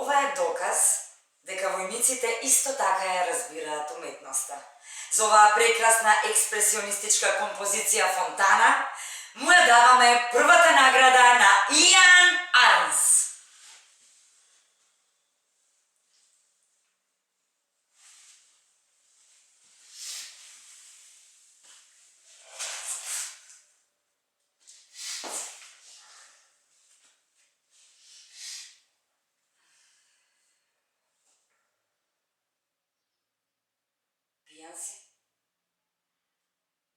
Ова е доказ дека војниците исто така ја разбираат уметноста. За оваа прекрасна експресионистичка композиција Фонтана му ја даваме првата награда на Иан Арнс. Пијан си?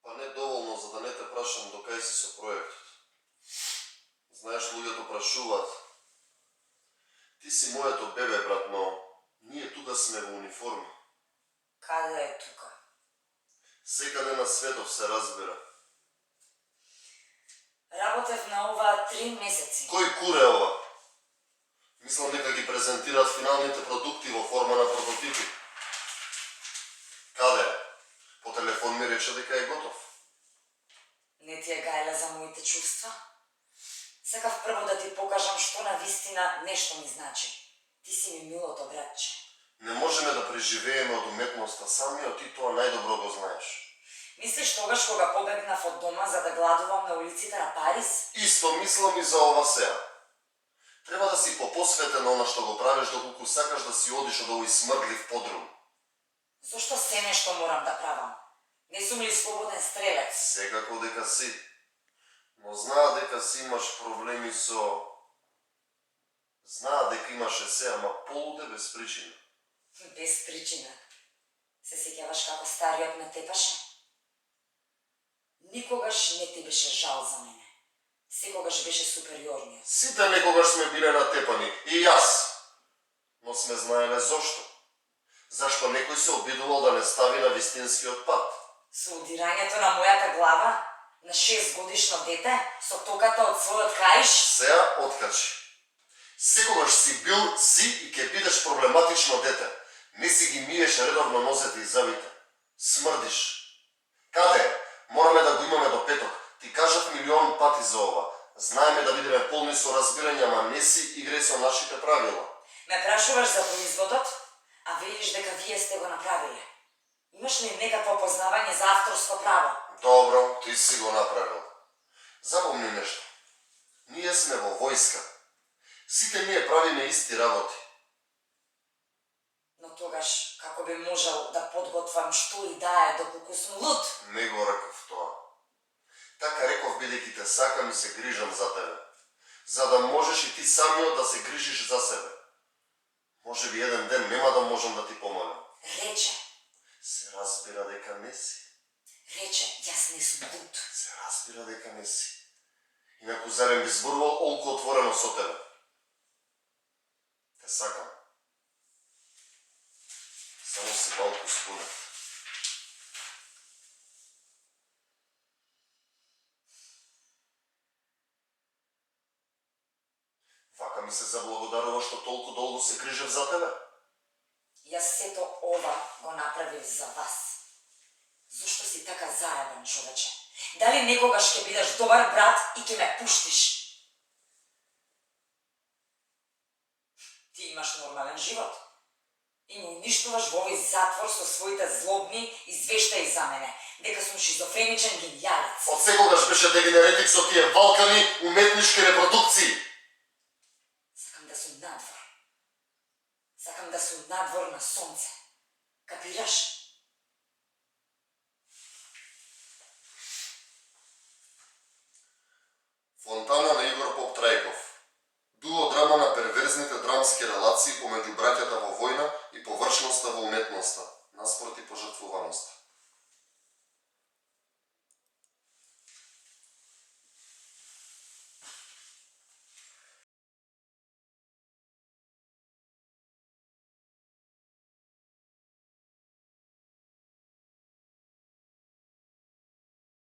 Па не доволно за да не те прашам до кај си со проектот. Знаеш, луѓето прашуваат. Ти си моето бебе, брат, но ние тука сме во униформа. Каде е тука? Секаде на светов се разбира. Работев на ова 3 месеци. Кој куре ова? Мислам дека ги презентираат финалните продукти во форма на прототипи. Каде е? По телефон ми рече дека е готов. Не ти е гајле за моите чувства? Сакав прво да ти покажам што на вистина нешто ми значи. Ти си ми милото братче. Не можеме да преживееме од уметноста сами, а ти тоа најдобро го знаеш. Мислиш тогаш кога побегнав од дома за да гладувам на улиците на Париз? Исто мислам и за ова сега. Треба да си попосветен на она што го правиш доколку сакаш да си одиш од овој смрдлив подрум. Зошто се нешто морам да правам? Не сум ли слободен стрелец? Секако дека си. Но знаат дека си имаш проблеми со... Знаат дека имаше се, ама полуде без причина. Без причина. Се сеќаваш како стариот ме тепаше? Никогаш не ти беше жал за мене. Секогаш беше супериорниот. Сите некогаш сме биле натепани, и јас. Но сме знаеле зошто. Зашто некој се обидувал да не стави на вистинскиот пат. Со удирањето на мојата глава, на 6 годишно дете, со токата од својот каиш? Сеа откачи. Секогаш си бил си и ќе бидеш проблематично дете. Не си ги миеш редовно нозете и зъбите. Смрдиш. Каде е? Мораме да го имаме до петок. Ти кажав милион пати за ова. Знаеме да бидеме полни со разбирање, ама не си играј со нашите правила. Ме прашуваш за производот, а велиш дека вие сте го направиле. Имаш ли некакво познавање за авторско право? Добро, ти си го направил. Запомни нешто. Ние сме во војска. Сите ние правиме исти работи. Но тогаш, како би можел да подготвам што и да е доколку сум луд? Не го реков тоа. Така реков бидејќи те сакам и се грижам за тебе. За да можеш и ти самиот да се грижиш за себе. Може би еден ден нема да можам да ти помогнам. Рече. Се разбира дека не си. Рече, јас не сум луд. Се разбира дека не си. Инаку зарем би зборувал олку отворено со тебе. Те сакам. Само си малку спунет. Вака ми се заблагодарува што толку долго се грижев за тебе. Јас сето ова го направив за вас. Зошто си така заебан, човече? Дали некогаш ќе бидеш добар брат и ќе ме пуштиш? Ти имаш нормален живот. И ме уништуваш во овој затвор со своите злобни извештаи за мене, дека сум шизофреничен генијалец. Од секогаш беше дегенеретик со тие валкани уметнички репродукции. Сакам да сум надвор. Сакам да сум надвор на сонце. Капираш? Фонтана на Игор Поп Трајков. Дуо драма на перверзните драмски релации помеѓу браќата во војна и површноста во уметноста.